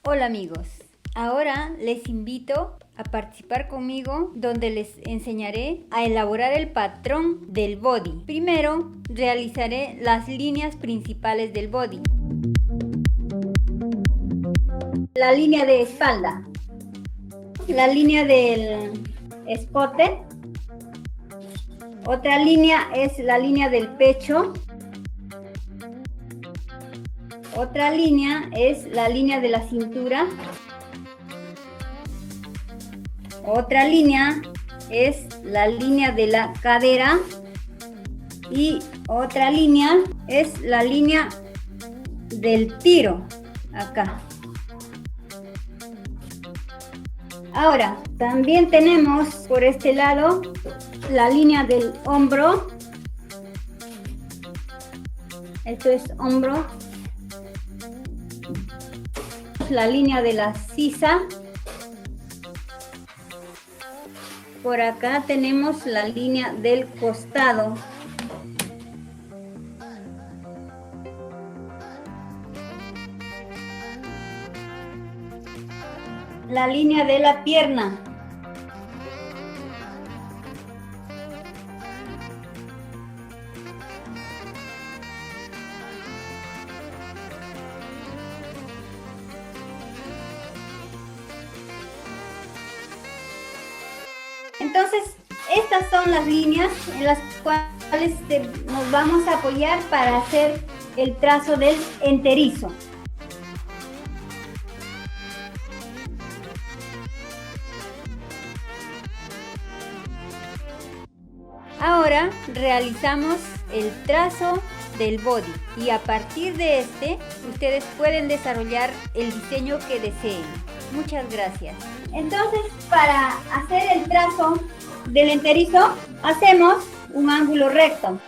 Hola amigos, ahora les invito a participar conmigo donde les enseñaré a elaborar el patrón del body. Primero realizaré las líneas principales del body. La línea de espalda, la línea del escote, otra línea es la línea del pecho. Otra línea es la línea de la cintura. Otra línea es la línea de la cadera. Y otra línea es la línea del tiro, acá. Ahora, también tenemos por este lado la línea del hombro. Esto es hombro. La línea de la sisa. Por acá tenemos la línea del costado. La línea de la pierna. Entonces, estas son las líneas en las cuales nos vamos a apoyar para hacer el trazo del enterizo. Ahora realizamos el trazo del body y a partir de este ustedes pueden desarrollar el diseño que deseen. Muchas gracias. Entonces, para hacer el trazo del enterizo, hacemos un ángulo recto.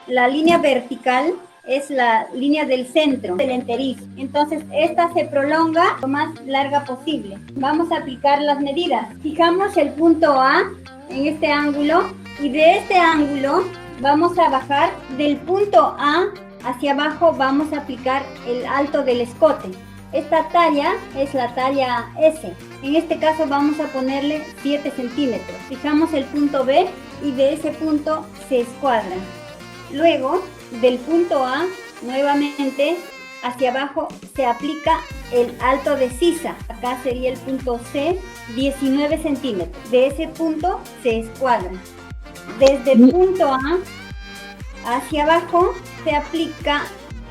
La línea vertical es la línea del centro del enterizo. Entonces, esta se prolonga lo más larga posible. Vamos a aplicar las medidas. Fijamos el punto A en este ángulo y de este ángulo vamos a bajar del punto A hacia abajo. Vamos a aplicar el alto del escote. Esta talla es la talla S. En este caso vamos a ponerle 7 centímetros. Fijamos el punto B y de ese punto se escuadra. Luego, del punto A, nuevamente hacia abajo se aplica el alto de sisa. Acá sería el punto C, 19 centímetros. De ese punto se escuadra. Desde el punto A hacia abajo se aplica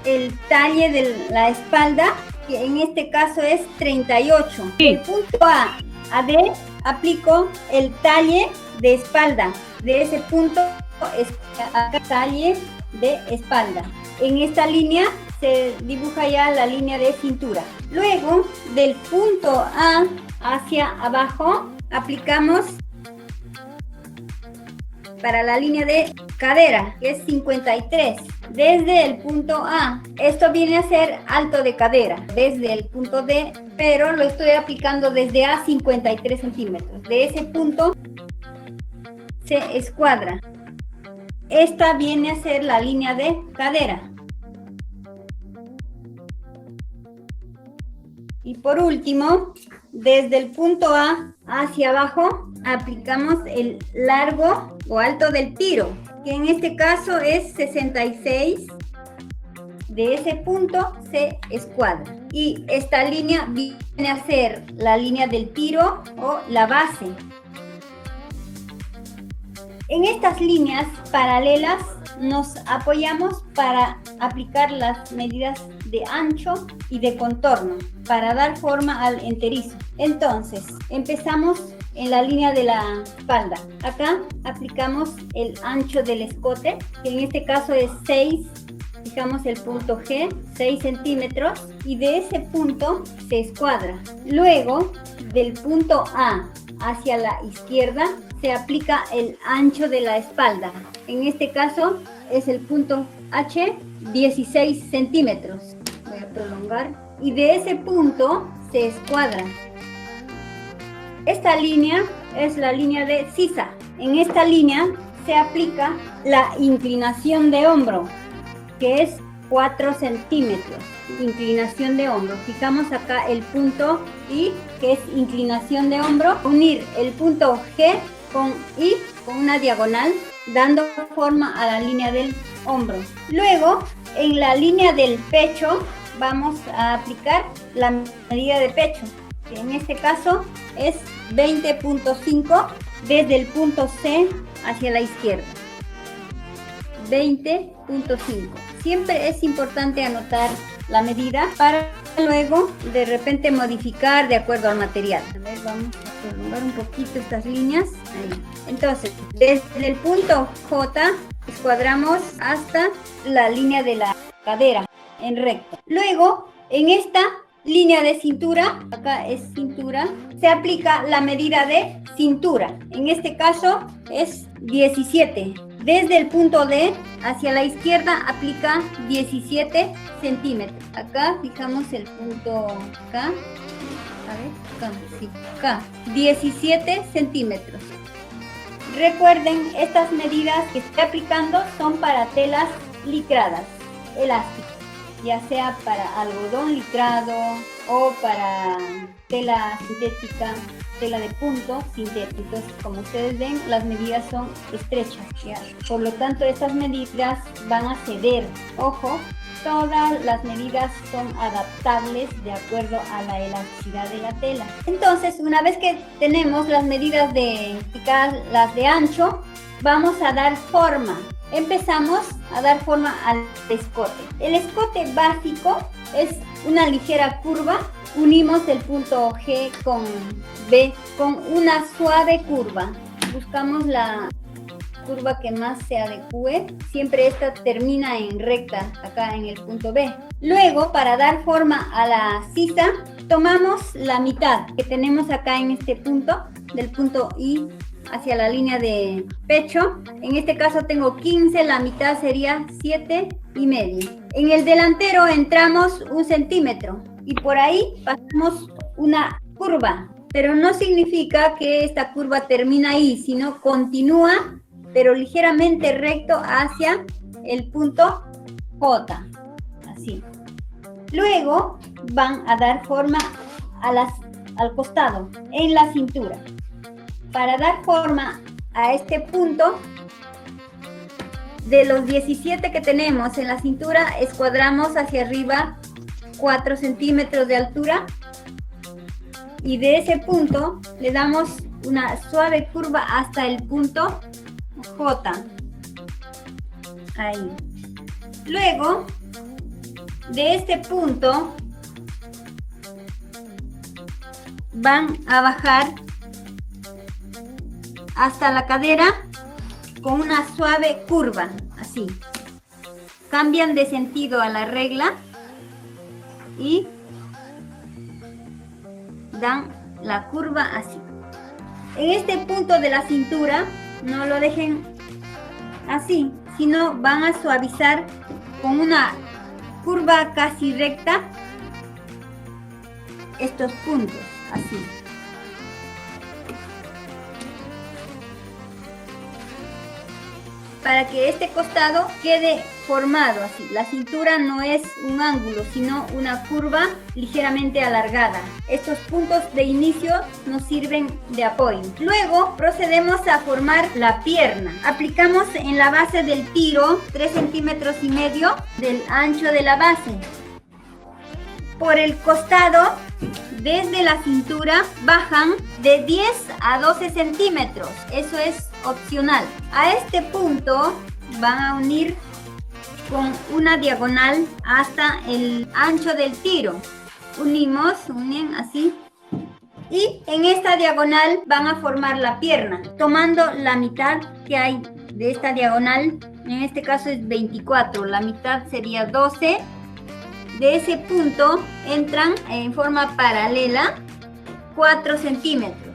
el talle de la espalda, que en este caso es 38. Del punto A a D aplico el talle de espalda. De ese punto es talle de espalda. En esta línea se dibuja ya la línea de cintura. Luego, del punto A hacia abajo aplicamos para la línea de cadera, que es 53. Desde el punto A, esto viene a ser alto de cadera, desde el punto D, pero lo estoy aplicando desde A 53 centímetros. De ese punto se escuadra. Esta viene a ser la línea de cadera. Y por último, desde el punto A hacia abajo, aplicamos el largo o alto del tiro, que en este caso es 66. De ese punto se escuadra. Y esta línea viene a ser la línea del tiro o la base. En estas líneas paralelas nos apoyamos para aplicar las medidas de ancho y de contorno para dar forma al enterizo. Entonces, empezamos en la línea de la espalda. Acá aplicamos el ancho del escote, que en este caso es 6. Fijamos el punto G, 6 centímetros, y de ese punto se escuadra. Luego, del punto A hacia la izquierda, se aplica el ancho de la espalda. En este caso es el punto H, 16 centímetros. Voy a prolongar. Y de ese punto se escuadra. Esta línea es la línea de sisa. En esta línea se aplica la inclinación de hombro, que es 4 centímetros. Inclinación de hombro. Fijamos acá el punto I, que es inclinación de hombro. Unir el punto G con I con una diagonal, dando forma a la línea del hombro. Luego, en la línea del pecho, vamos a aplicar la medida de pecho, que en este caso es 20.5 desde el punto C hacia la izquierda. 20.5. Siempre es importante anotar la medida para luego de repente modificar de acuerdo al material. A ver, vamos a prolongar un poquito estas líneas. Ahí. Entonces, desde el punto J escuadramos hasta la línea de la cadera en recto. Luego, en esta línea de cintura, acá es cintura, se aplica la medida de cintura. En este caso es 17. Desde el punto D hacia la izquierda aplica 17 centímetros. Acá fijamos el punto K. A ver, K, sí, K. 17 centímetros. Recuerden, estas medidas que estoy aplicando son para telas licradas, elásticas, ya sea para algodón licrado o para tela sintética, tela de punto sintéticos. Como ustedes ven, las medidas son estrechas, ¿ya? Por lo tanto, estas medidas van a ceder. Ojo, todas las medidas son adaptables de acuerdo a la elasticidad de la tela. Entonces, una vez que tenemos las medidas las de ancho, vamos a dar forma. Empezamos a dar forma al escote. El escote básico es una ligera curva. Unimos el punto G con B con una suave curva. Buscamos la curva que más se adecue. Siempre esta termina en recta, acá en el punto B. Luego, para dar forma a la sisa, tomamos la mitad que tenemos acá en este punto, del punto I hacia la línea de pecho. En este caso tengo 15, la mitad sería 7,5. En el delantero entramos 1 centímetro y por ahí pasamos una curva, pero no significa que esta curva termina ahí, sino continúa, pero ligeramente recto hacia el punto J, así. Luego van a dar forma al costado, en la cintura. Para dar forma a este punto, de los 17 que tenemos en la cintura, escuadramos hacia arriba 4 centímetros de altura y de ese punto le damos una suave curva hasta el punto J. Ahí. Luego, de este punto, van a bajar hasta la cadera con una suave curva, así. Cambian de sentido a la regla y dan la curva así. En este punto de la cintura, no lo dejen así, sino van a suavizar con una curva casi recta estos puntos, así. Para que este costado quede formado así. La cintura no es un ángulo, sino una curva ligeramente alargada. Estos puntos de inicio nos sirven de apoyo. Luego procedemos a formar la pierna. Aplicamos en la base del tiro 3,5 centímetros del ancho de la base. Por el costado, desde la cintura, bajan de 10 a 12 centímetros. Eso es opcional. A este punto van a unir con una diagonal hasta el ancho del tiro. Unen así. Y en esta diagonal van a formar la pierna, tomando la mitad que hay de esta diagonal. En este caso es 24, la mitad sería 12. De ese punto entran en forma paralela 4 centímetros.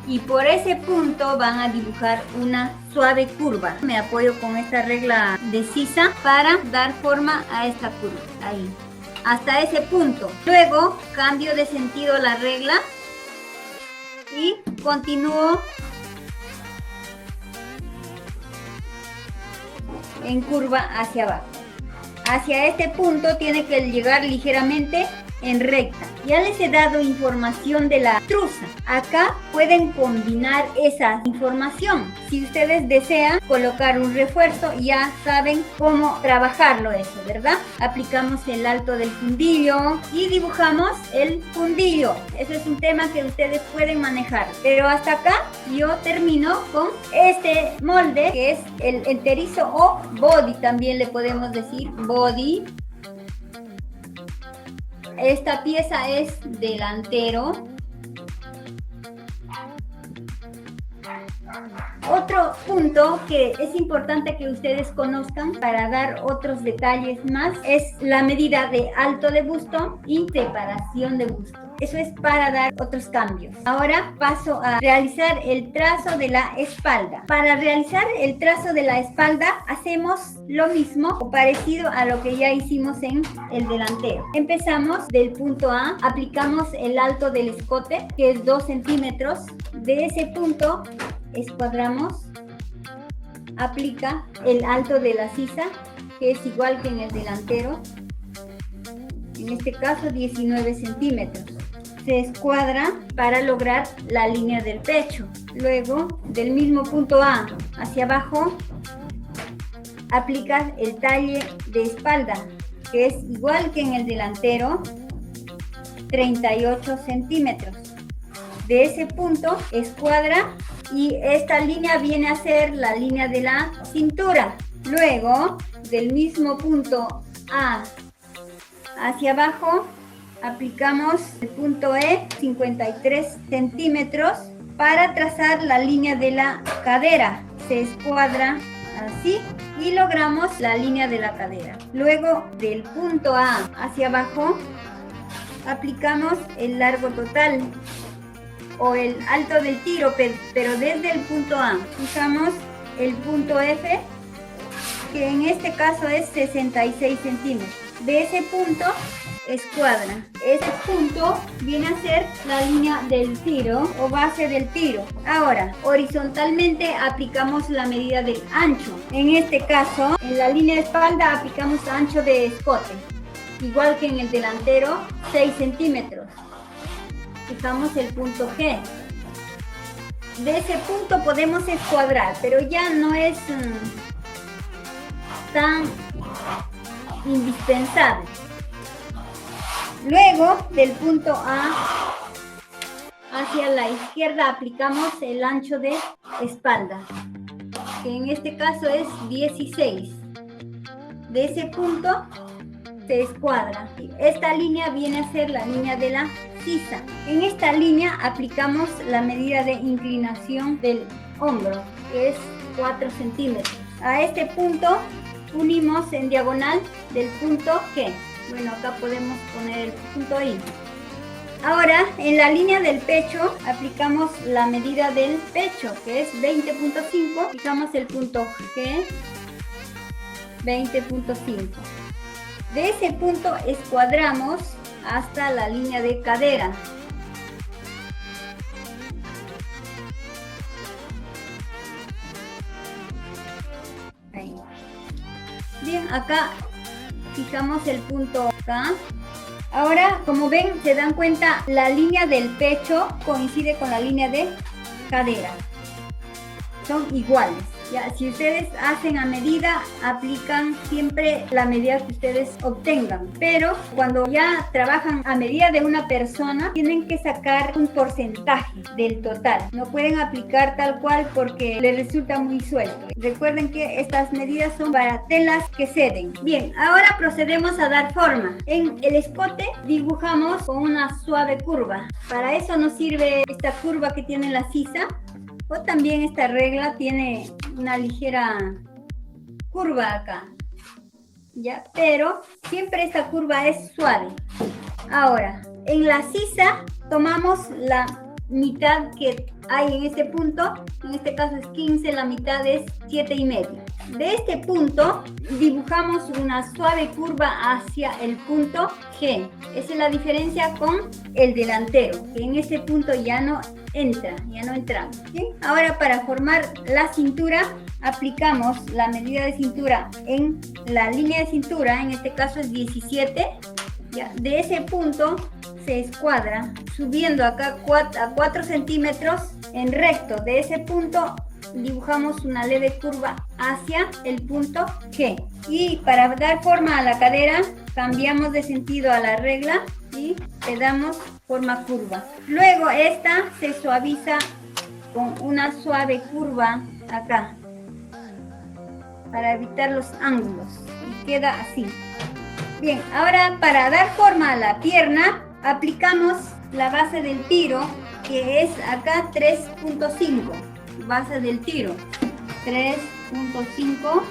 Y por ese punto van a dibujar una suave curva. Me apoyo con esta regla de sisa para dar forma a esta curva. Ahí. Hasta ese punto. Luego cambio de sentido la regla y continúo en curva hacia abajo. hacia este punto tiene que llegar ligeramente en recta. Ya les he dado información de la truza. Acá pueden combinar esa información. Si ustedes desean colocar un refuerzo, ya saben cómo trabajarlo eso, ¿verdad? Aplicamos el alto del fundillo y dibujamos el fundillo. Eso es un tema que ustedes pueden manejar. Pero hasta acá yo termino con este molde que es el enterizo o body, también le podemos decir body. Esta pieza es delantero. Otro punto que es importante que ustedes conozcan para dar otros detalles más es la medida de alto de busto y separación de busto. Eso es para dar otros cambios. Ahora paso a realizar el trazo de la espalda. Para realizar el trazo de la espalda hacemos lo mismo o parecido a lo que ya hicimos en el delantero. Empezamos del punto A, aplicamos el alto del escote, que es 2 centímetros. De ese punto escuadramos, aplica el alto de la sisa, que es igual que en el delantero, en este caso 19 centímetros. Se escuadra para lograr la línea del pecho. Luego, del mismo punto A hacia abajo, aplicas el talle de espalda, que es igual que en el delantero, 38 centímetros. De ese punto escuadra y esta línea viene a ser la línea de la cintura. Luego, del mismo punto A hacia abajo, aplicamos el punto E, 53 centímetros, para trazar la línea de la cadera. Se escuadra así y logramos la línea de la cadera. Luego, del punto A hacia abajo, aplicamos el largo total o el alto del tiro, pero desde el punto A. Fijamos el punto F, que en este caso es 66 centímetros. De ese punto escuadra. Este punto viene a ser la línea del tiro o base del tiro. Ahora, horizontalmente aplicamos la medida del ancho. En este caso, en la línea de espalda aplicamos ancho de escote, igual que en el delantero, 6 centímetros. Fijamos el punto G. De ese punto podemos escuadrar, pero ya no es tan indispensable. Luego, del punto A hacia la izquierda aplicamos el ancho de espalda, que en este caso es 16. De ese punto se escuadra. Esta línea viene a ser la línea de la sisa. En esta línea aplicamos la medida de inclinación del hombro, que es 4 centímetros. A este punto unimos en diagonal del punto G. Bueno, acá podemos poner el punto I. Ahora, en la línea del pecho, aplicamos la medida del pecho, que es 20.5. Fijamos el punto G, 20.5. De ese punto escuadramos hasta la línea de cadera. Ahí. Bien, acá fijamos el punto K. Ahora, como ven, se dan cuenta, la línea del pecho coincide con la línea de cadera. Son iguales. Ya, si ustedes hacen a medida, aplican siempre la medida que ustedes obtengan. Pero cuando ya trabajan a medida de una persona, tienen que sacar un porcentaje del total. No pueden aplicar tal cual porque les resulta muy suelto. Recuerden que estas medidas son para telas que ceden. Bien, ahora procedemos a dar forma. En el escote dibujamos con una suave curva. Para eso nos sirve esta curva que tiene la sisa. O también esta regla tiene una ligera curva acá, ¿ya? Pero siempre esta curva es suave. Ahora, en la sisa tomamos la mitad que hay en este punto. En este caso es 15, la mitad es 7,5. De este punto dibujamos una suave curva hacia el punto G. Esa es la diferencia con el delantero, que en este punto ya no entramos. ¿Sí? Ahora, para formar la cintura, aplicamos la medida de cintura en la línea de cintura, en este caso es 17. Ya, de ese punto se escuadra subiendo acá a 4 centímetros en recto. De ese punto dibujamos una leve curva hacia el punto G. Y para dar forma a la cadera, cambiamos de sentido a la regla y le damos forma curva. Luego esta se suaviza con una suave curva acá para evitar los ángulos y queda así. Bien, ahora para dar forma a la pierna aplicamos la base del tiro, que es acá 3.5, base del tiro 3.5.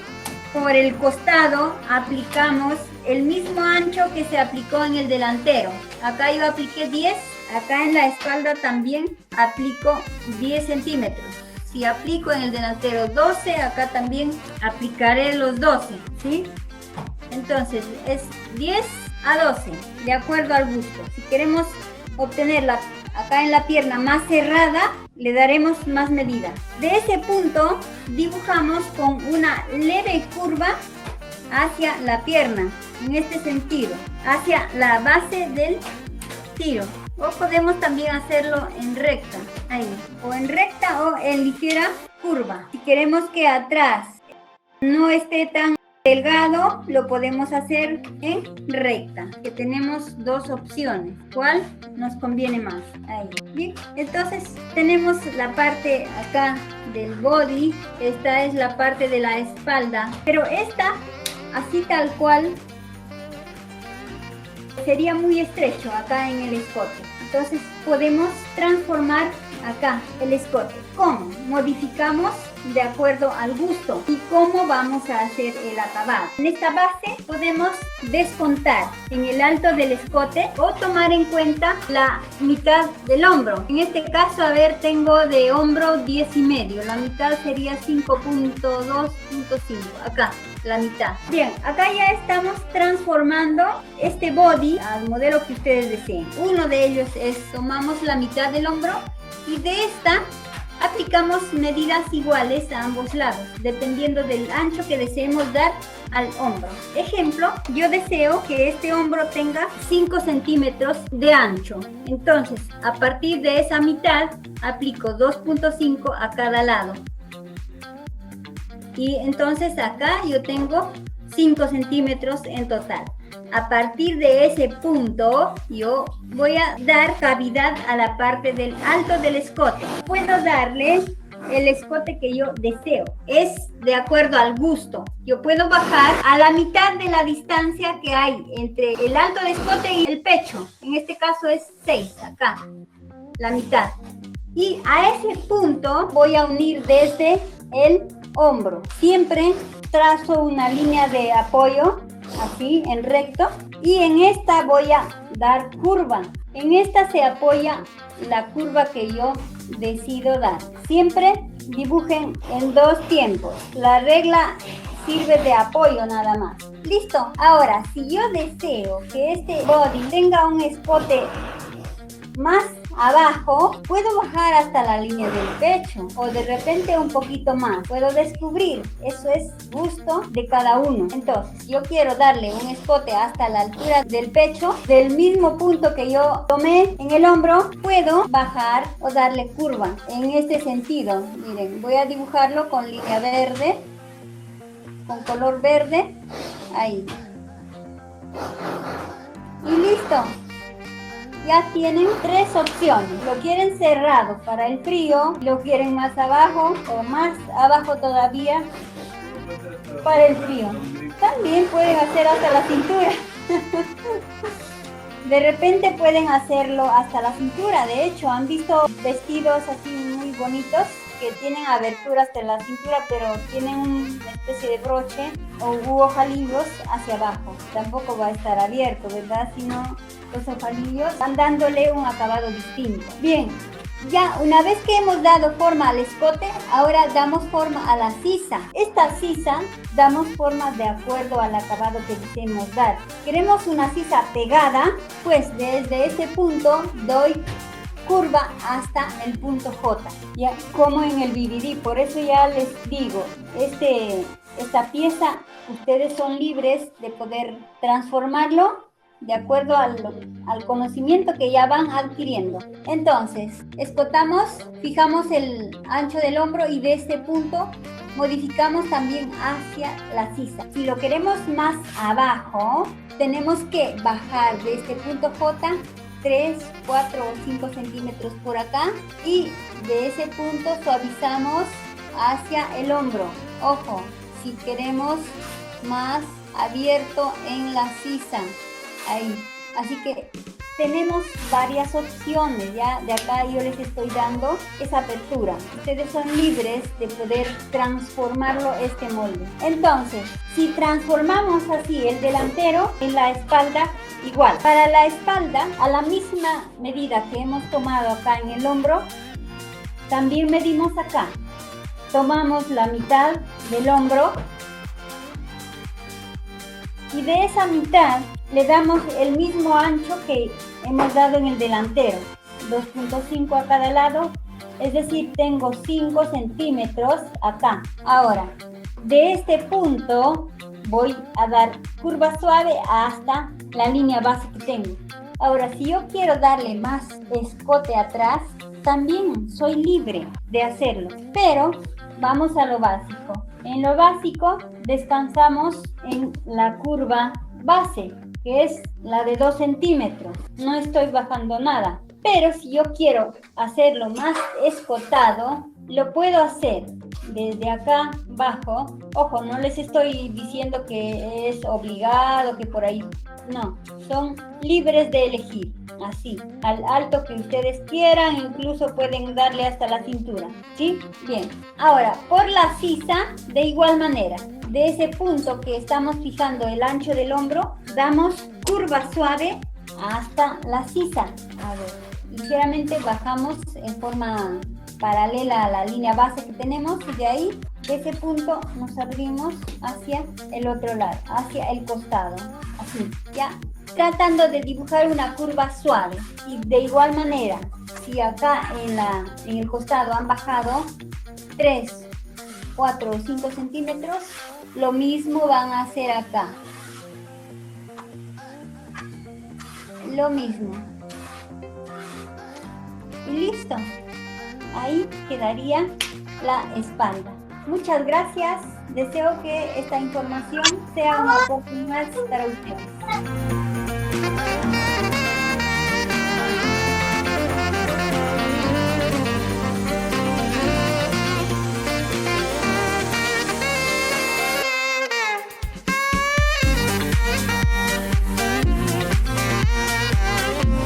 Por el costado aplicamos el mismo ancho que se aplicó en el delantero. Acá yo apliqué 10, acá en la espalda también aplico 10 centímetros. Si aplico en el delantero 12, acá también aplicaré los 12, ¿sí? Entonces es 10 a 12, de acuerdo al gusto. Si queremos obtenerla acá en la pierna más cerrada, le daremos más medida. De ese punto dibujamos con una leve curva hacia la pierna, en este sentido, hacia la base del tiro. O podemos también hacerlo en recta, ahí, o en recta o en ligera curva. Si queremos que atrás no esté tan delgado, lo podemos hacer en recta, que tenemos dos opciones. ¿Cuál nos conviene más? Ahí. Bien, entonces tenemos la parte acá del body, esta es la parte de la espalda, pero esta, así tal cual, sería muy estrecho acá en el escote. Entonces podemos transformar acá el escote. ¿Cómo? Modificamos de acuerdo al gusto y cómo vamos a hacer el acabado. En esta base podemos descontar en el alto del escote o tomar en cuenta la mitad del hombro. En este caso, a ver, tengo de hombro 10,5, la mitad sería 5.2.5, acá la mitad. Bien, acá ya estamos transformando este body al modelo que ustedes deseen. Uno de ellos es, tomamos la mitad del hombro y de esta aplicamos medidas iguales a ambos lados, dependiendo del ancho que deseemos dar al hombro. Ejemplo, yo deseo que este hombro tenga 5 centímetros de ancho. Entonces, a partir de esa mitad, aplico 2.5 a cada lado. Y entonces acá yo tengo 5 centímetros en total. A partir de ese punto, yo voy a dar cavidad a la parte del alto del escote. Puedo darle el escote que yo deseo. Es de acuerdo al gusto. Yo puedo bajar a la mitad de la distancia que hay entre el alto del escote y el pecho. En este caso es 6, acá, la mitad. Y a ese punto voy a unir desde el hombro. Siempre trazo una línea de apoyo así en recto y en esta voy a dar curva. En esta se apoya la curva que yo decido dar. Siempre dibujen en 2 tiempos. La regla sirve de apoyo nada más. Listo. Ahora, si yo deseo que este body tenga un escote más abajo, puedo bajar hasta la línea del pecho o de repente un poquito más. Puedo descubrir, eso es gusto de cada uno. Entonces, yo quiero darle un escote hasta la altura del pecho, del mismo punto que yo tomé en el hombro, puedo bajar o darle curva en este sentido. Miren, voy a dibujarlo con línea verde, con color verde, ahí. Y listo. Ya tienen 3 opciones. Lo quieren cerrado para el frío, lo quieren más abajo o más abajo todavía para el frío. También pueden hacer hasta la cintura. De repente pueden hacerlo hasta la cintura. De hecho, han visto vestidos así muy bonitos que tienen abertura hasta la cintura, pero tienen una especie de broche o ojalillos hacia abajo. Tampoco va a estar abierto, ¿verdad? Sino los ojalillos van dándole un acabado distinto. Bien, Ya una vez que hemos dado forma al escote, ahora damos forma a la sisa. Esta sisa damos forma de acuerdo al acabado que deseemos dar. Queremos una sisa pegada, pues desde ese punto doy curva hasta el punto J, ya como en el BBD. Por eso ya les digo, esta pieza ustedes son libres de poder transformarlo de acuerdo al conocimiento que ya van adquiriendo. Entonces, escotamos, fijamos el ancho del hombro y de este punto modificamos también hacia la sisa. Si lo queremos más abajo, tenemos que bajar de este punto J 3, 4 o 5 centímetros por acá y de ese punto suavizamos hacia el hombro. Ojo, si queremos más abierto en la sisa, ahí. Así que tenemos varias opciones, ya de acá yo les estoy dando esa apertura. Ustedes son libres de poder transformarlo este molde. Entonces, si transformamos así el delantero en la espalda, igual. Para la espalda, a la misma medida que hemos tomado acá en el hombro, también medimos acá. Tomamos la mitad del hombro y de esa mitad le damos el mismo ancho que hemos dado en el delantero, 2.5 a cada lado, es decir, tengo 5 centímetros acá. Ahora, de este punto voy a dar curva suave hasta la línea base que tengo. Ahora, si yo quiero darle más escote atrás, también soy libre de hacerlo, pero vamos a lo básico. En lo básico descansamos en la curva base, que es la de 2 centímetros. No estoy bajando nada. Pero si yo quiero hacerlo más escotado, lo puedo hacer desde acá abajo. Ojo, no les estoy diciendo que es obligado, que por ahí. No, son libres de elegir. Así, al alto que ustedes quieran, incluso pueden darle hasta la cintura. ¿Sí? Bien. Ahora, por la sisa, de igual manera. De ese punto que estamos fijando el ancho del hombro, damos curva suave hasta la sisa. A ver, ligeramente bajamos en forma paralela a la línea base que tenemos y de ahí, de ese punto, nos abrimos hacia el otro lado, hacia el costado. Así, ya. Tratando de dibujar una curva suave. Y de igual manera, si acá en el costado han bajado 3, 4 o 5 centímetros, lo mismo van a hacer acá. Lo mismo. Y listo. Ahí quedaría la espalda. Muchas gracias. Deseo que esta información sea una oportunidad para ustedes.